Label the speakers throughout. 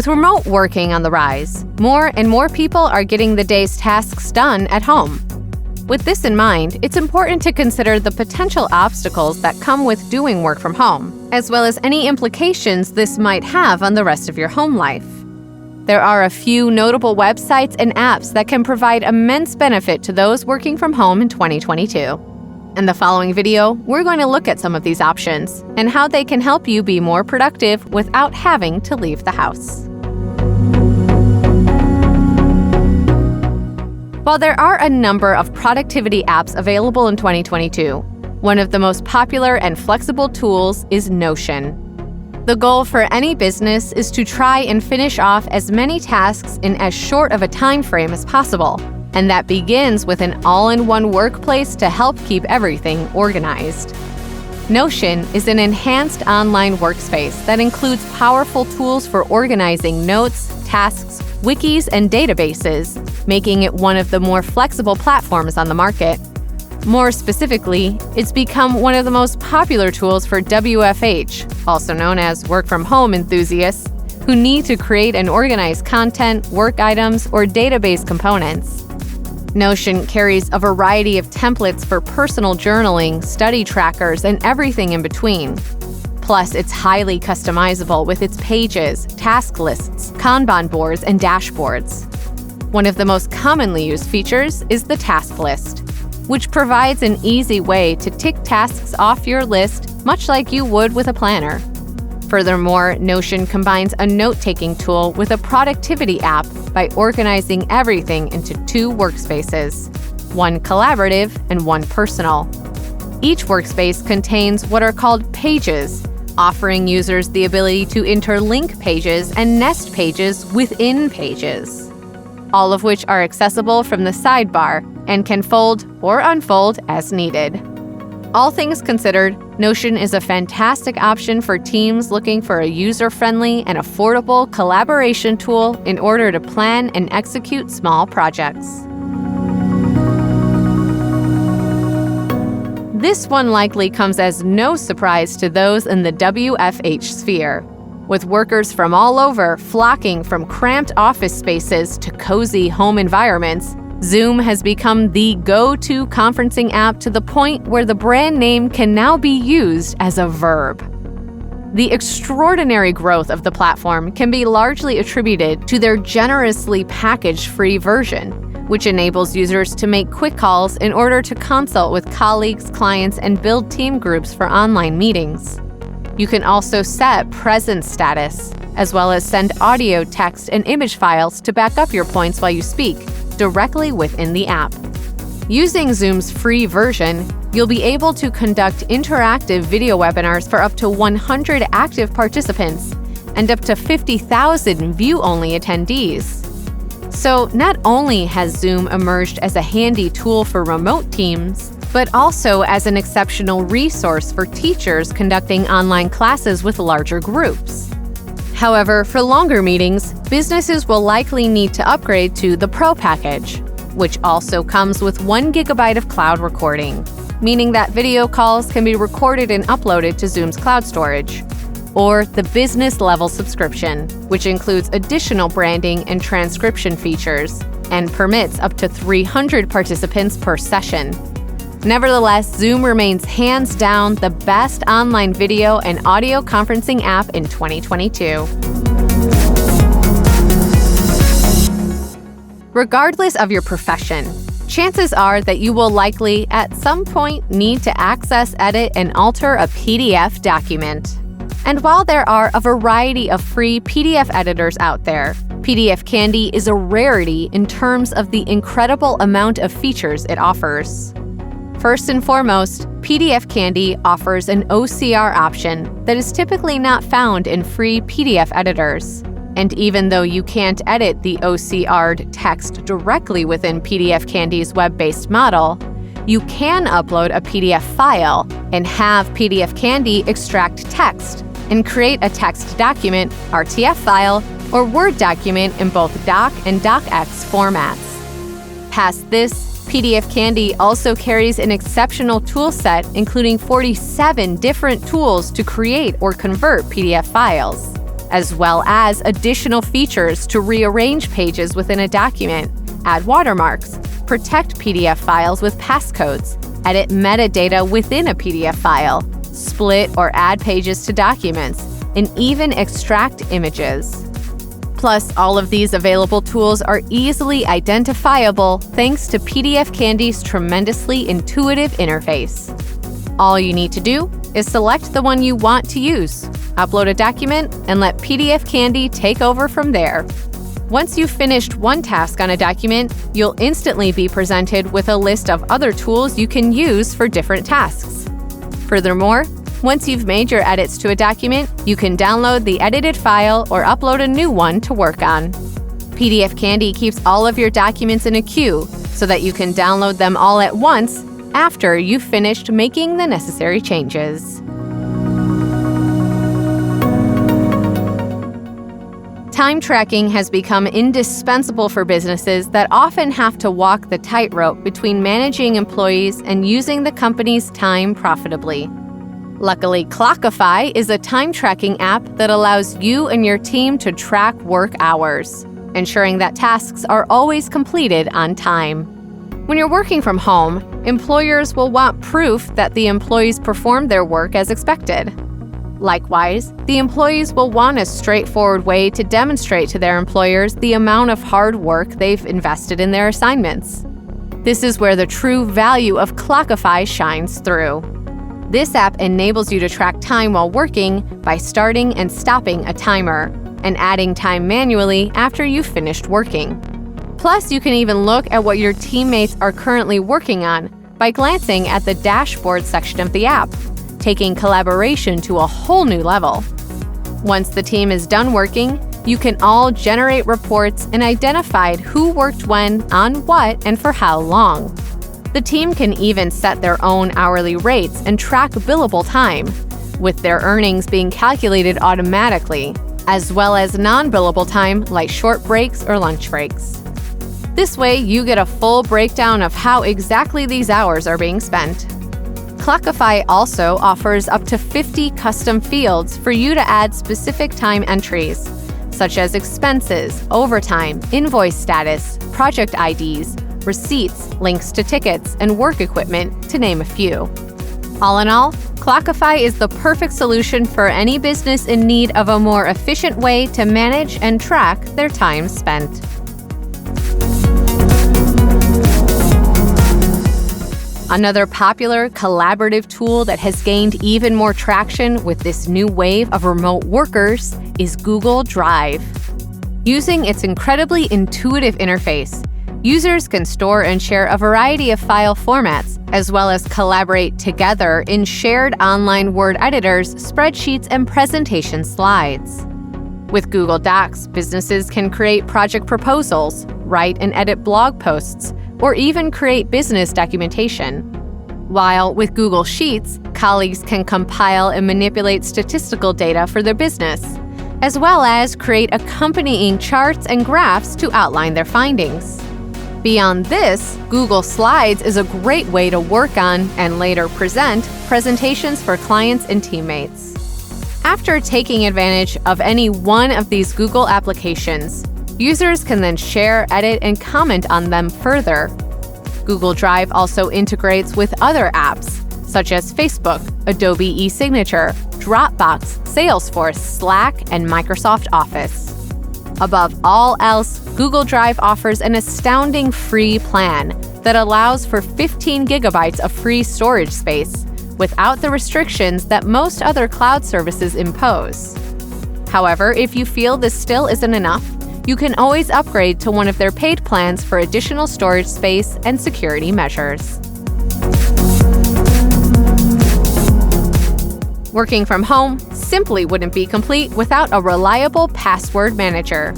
Speaker 1: With remote working on the rise, more and more people are getting the day's tasks done at home. With this in mind, it's important to consider the potential obstacles that come with doing work from home, as well as any implications this might have on the rest of your home life. There are a few notable websites and apps that can provide immense benefit to those working from home in 2022. In the following video, we're going to look at some of these options and how they can help you be more productive without having to leave the house. While there are a number of productivity apps available in 2022, one of the most popular and flexible tools is Notion. The goal for any business is to try and finish off as many tasks in as short of a time frame as possible, and that begins with an all-in-one workplace to help keep everything organized. Notion is an enhanced online workspace that includes powerful tools for organizing notes, tasks, wikis, and databases, making it one of the more flexible platforms on the market. More specifically, it's become one of the most popular tools for WFH, also known as work-from-home enthusiasts, who need to create and organize content, work items, or database components. Notion carries a variety of templates for personal journaling, study trackers, and everything in between. Plus, it's highly customizable with its pages, task lists, Kanban boards, and dashboards. One of the most commonly used features is the task list, which provides an easy way to tick tasks off your list, much like you would with a planner. Furthermore, Notion combines a note-taking tool with a productivity app by organizing everything into two workspaces, one collaborative and one personal. Each workspace contains what are called pages, offering users the ability to interlink pages and nest pages within pages, all of which are accessible from the sidebar and can fold or unfold as needed. All things considered, Notion is a fantastic option for teams looking for a user-friendly and affordable collaboration tool in order to plan and execute small projects. This one likely comes as no surprise to those in the WFH sphere, with workers from all over flocking from cramped office spaces to cozy home environments. Zoom has become the go-to conferencing app to the point where the brand name can now be used as a verb. The extraordinary growth of the platform can be largely attributed to their generously packaged free version, which enables users to make quick calls in order to consult with colleagues, clients, and build team groups for online meetings. You can also set presence status, as well as send audio, text, and image files to back up your points while you speak, directly within the app. Using Zoom's free version, you'll be able to conduct interactive video webinars for up to 100 active participants and up to 50,000 view-only attendees. So not only has Zoom emerged as a handy tool for remote teams, but also as an exceptional resource for teachers conducting online classes with larger groups. However, for longer meetings, businesses will likely need to upgrade to the Pro package, which also comes with 1 GB of cloud recording, meaning that video calls can be recorded and uploaded to Zoom's cloud storage, or the business-level subscription, which includes additional branding and transcription features and permits up to 300 participants per session. Nevertheless, Zoom remains hands down the best online video and audio conferencing app in 2022. Regardless of your profession, chances are that you will likely, at some point, need to access, edit, and alter a PDF document. And while there are a variety of free PDF editors out there, PDF Candy is a rarity in terms of the incredible amount of features it offers. First and foremost, PDF Candy offers an OCR option that is typically not found in free PDF editors. And even though you can't edit the OCR'd text directly within PDF Candy's web-based model, you can upload a PDF file and have PDF Candy extract text and create a text document, RTF file, or Word document in both Doc and DocX formats. Past this, PDF Candy also carries an exceptional toolset including 47 different tools to create or convert PDF files, as well as additional features to rearrange pages within a document, add watermarks, protect PDF files with passcodes, edit metadata within a PDF file, split or add pages to documents, and even extract images. Plus, all of these available tools are easily identifiable thanks to PDF Candy's tremendously intuitive interface. All you need to do is select the one you want to use, upload a document, and let PDF Candy take over from there. Once you've finished one task on a document, you'll instantly be presented with a list of other tools you can use for different tasks. Furthermore, once you've made your edits to a document, you can download the edited file or upload a new one to work on. PDF Candy keeps all of your documents in a queue so that you can download them all at once after you've finished making the necessary changes. Time tracking has become indispensable for businesses that often have to walk the tightrope between managing employees and using the company's time profitably. Luckily, Clockify is a time tracking app that allows you and your team to track work hours, ensuring that tasks are always completed on time. When you're working from home, employers will want proof that the employees performed their work as expected. Likewise, the employees will want a straightforward way to demonstrate to their employers the amount of hard work they've invested in their assignments. This is where the true value of Clockify shines through. This app enables you to track time while working by starting and stopping a timer and adding time manually after you've finished working. Plus, you can even look at what your teammates are currently working on by glancing at the dashboard section of the app, taking collaboration to a whole new level. Once the team is done working, you can all generate reports and identify who worked when, on what, and for how long. The team can even set their own hourly rates and track billable time, with their earnings being calculated automatically, as well as non-billable time like short breaks or lunch breaks. This way, you get a full breakdown of how exactly these hours are being spent. Clockify also offers up to 50 custom fields for you to add specific time entries, such as expenses, overtime, invoice status, project IDs, receipts, links to tickets, and work equipment, to name a few. All in all, Clockify is the perfect solution for any business in need of a more efficient way to manage and track their time spent. Another popular collaborative tool that has gained even more traction with this new wave of remote workers is Google Drive. Using its incredibly intuitive interface, users can store and share a variety of file formats, as well as collaborate together in shared online Word editors, spreadsheets, and presentation slides. With Google Docs, businesses can create project proposals, write and edit blog posts, or even create business documentation. While with Google Sheets, colleagues can compile and manipulate statistical data for their business, as well as create accompanying charts and graphs to outline their findings. Beyond this, Google Slides is a great way to work on and later present presentations for clients and teammates. After taking advantage of any one of these Google applications, users can then share, edit, and comment on them further. Google Drive also integrates with other apps, such as Facebook, Adobe e-signature, Dropbox, Salesforce, Slack, and Microsoft Office. Above all else, Google Drive offers an astounding free plan that allows for 15 gigabytes of free storage space without the restrictions that most other cloud services impose. However, if you feel this still isn't enough, you can always upgrade to one of their paid plans for additional storage space and security measures. Working from home simply wouldn't be complete without a reliable password manager,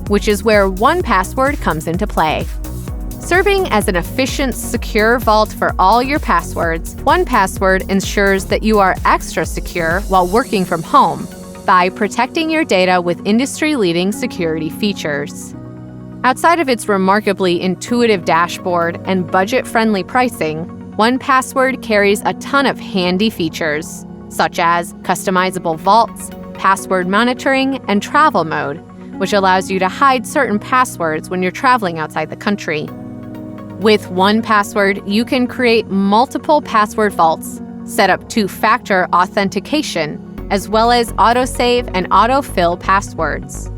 Speaker 1: which is where 1Password comes into play. Serving as an efficient, secure vault for all your passwords, 1Password ensures that you are extra secure while working from home by protecting your data with industry-leading security features. Outside of its remarkably intuitive dashboard and budget-friendly pricing, 1Password carries a ton of handy features, such as customizable vaults, password monitoring, and travel mode, which allows you to hide certain passwords when you're traveling outside the country. With 1Password, you can create multiple password vaults, set up two-factor authentication, as well as autosave and autofill passwords.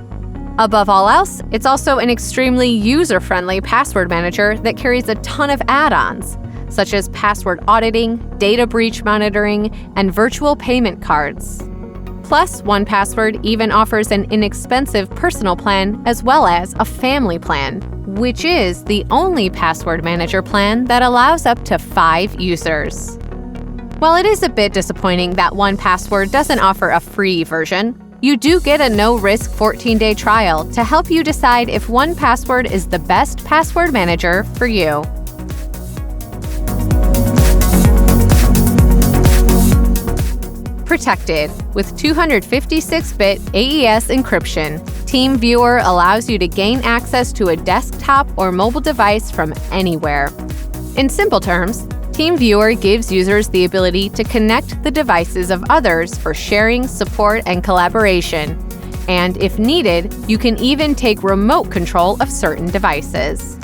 Speaker 1: Above all else, it's also an extremely user-friendly password manager that carries a ton of add-ons, such as password auditing, data breach monitoring, and virtual payment cards. Plus, 1Password even offers an inexpensive personal plan as well as a family plan, which is the only password manager plan that allows up to 5 users. While it is a bit disappointing that 1Password doesn't offer a free version, you do get a no-risk 14-day trial to help you decide if 1Password is the best password manager for you. Protected with 256-bit AES encryption, TeamViewer allows you to gain access to a desktop or mobile device from anywhere. In simple terms, TeamViewer gives users the ability to connect the devices of others for sharing, support, and collaboration. And if needed, you can even take remote control of certain devices.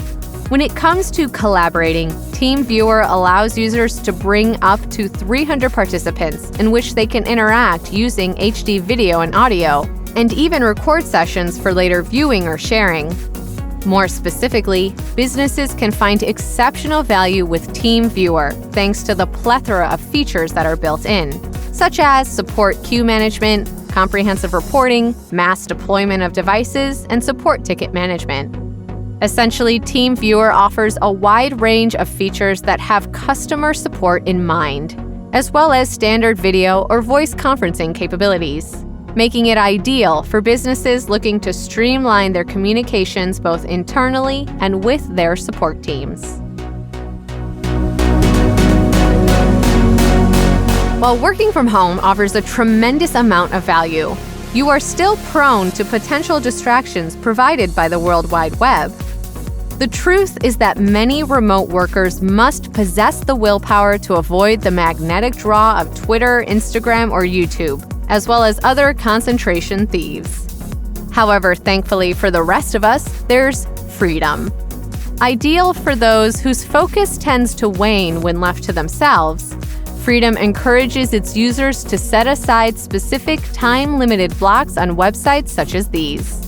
Speaker 1: When it comes to collaborating, TeamViewer allows users to bring up to 300 participants in which they can interact using HD video and audio, and even record sessions for later viewing or sharing. More specifically, businesses can find exceptional value with TeamViewer thanks to the plethora of features that are built in, such as support queue management, comprehensive reporting, mass deployment of devices, and support ticket management. Essentially, TeamViewer offers a wide range of features that have customer support in mind, as well as standard video or voice conferencing capabilities, making it ideal for businesses looking to streamline their communications both internally and with their support teams. While working from home offers a tremendous amount of value, you are still prone to potential distractions provided by the World Wide Web. The truth is that many remote workers must possess the willpower to avoid the magnetic draw of Twitter, Instagram, or YouTube, as well as other concentration thieves. However, thankfully for the rest of us, there's freedom. Ideal for those whose focus tends to wane when left to themselves, Freedom encourages its users to set aside specific time-limited blocks on websites such as these.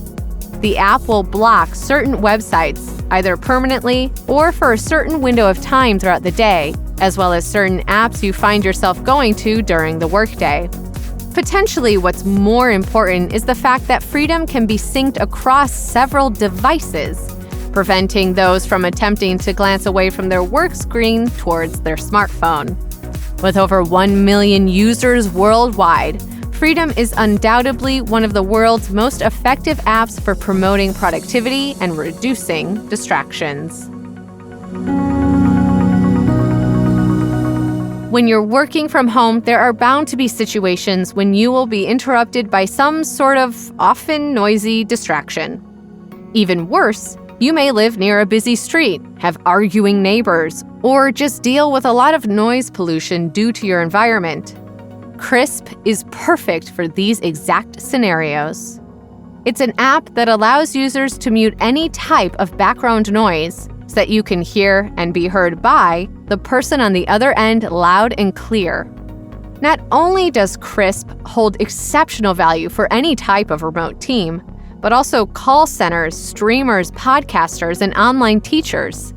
Speaker 1: The app will block certain websites, either permanently or for a certain window of time throughout the day, as well as certain apps you find yourself going to during the workday. Potentially, what's more important is the fact that Freedom can be synced across several devices, preventing those from attempting to glance away from their work screen towards their smartphone. With over 1 million users worldwide, Freedom is undoubtedly one of the world's most effective apps for promoting productivity and reducing distractions. When you're working from home, there are bound to be situations when you will be interrupted by some sort of often noisy distraction. Even worse, you may live near a busy street, have arguing neighbors, or just deal with a lot of noise pollution due to your environment. Krisp is perfect for these exact scenarios. It's an app that allows users to mute any type of background noise so that you can hear and be heard by the person on the other end loud and clear. Not only does Krisp hold exceptional value for any type of remote team, but also call centers, streamers, podcasters, and online teachers.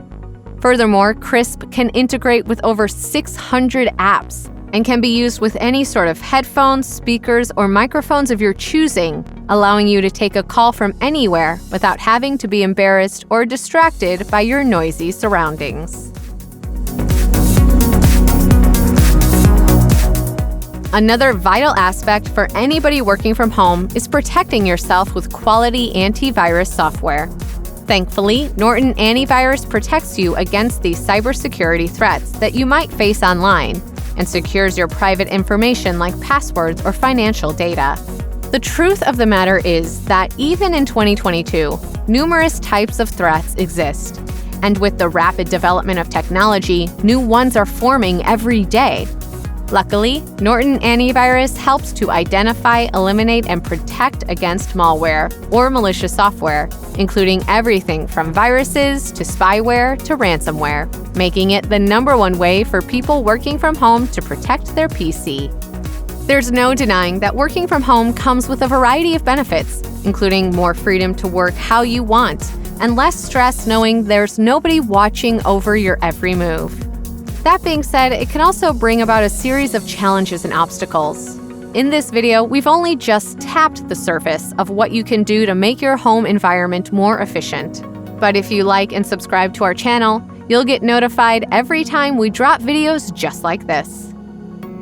Speaker 1: Furthermore, Krisp can integrate with over 600 apps and can be used with any sort of headphones, speakers, or microphones of your choosing, allowing you to take a call from anywhere without having to be embarrassed or distracted by your noisy surroundings. Another vital aspect for anybody working from home is protecting yourself with quality antivirus software. Thankfully, Norton Antivirus protects you against these cybersecurity threats that you might face online and secures your private information like passwords or financial data. The truth of the matter is that even in 2022, numerous types of threats exist. And with the rapid development of technology, new ones are forming every day. Luckily, Norton Antivirus helps to identify, eliminate, and protect against malware or malicious software, including everything from viruses to spyware to ransomware, making it the #1 way for people working from home to protect their PC. There's no denying that working from home comes with a variety of benefits, including more freedom to work how you want and less stress knowing there's nobody watching over your every move. That being said, it can also bring about a series of challenges and obstacles. In this video, we've only just tapped the surface of what you can do to make your home environment more efficient. But if you like and subscribe to our channel, you'll get notified every time we drop videos just like this.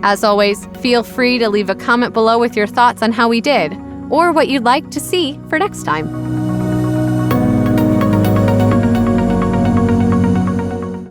Speaker 1: As always, feel free to leave a comment below with your thoughts on how we did, or what you'd like to see for next time.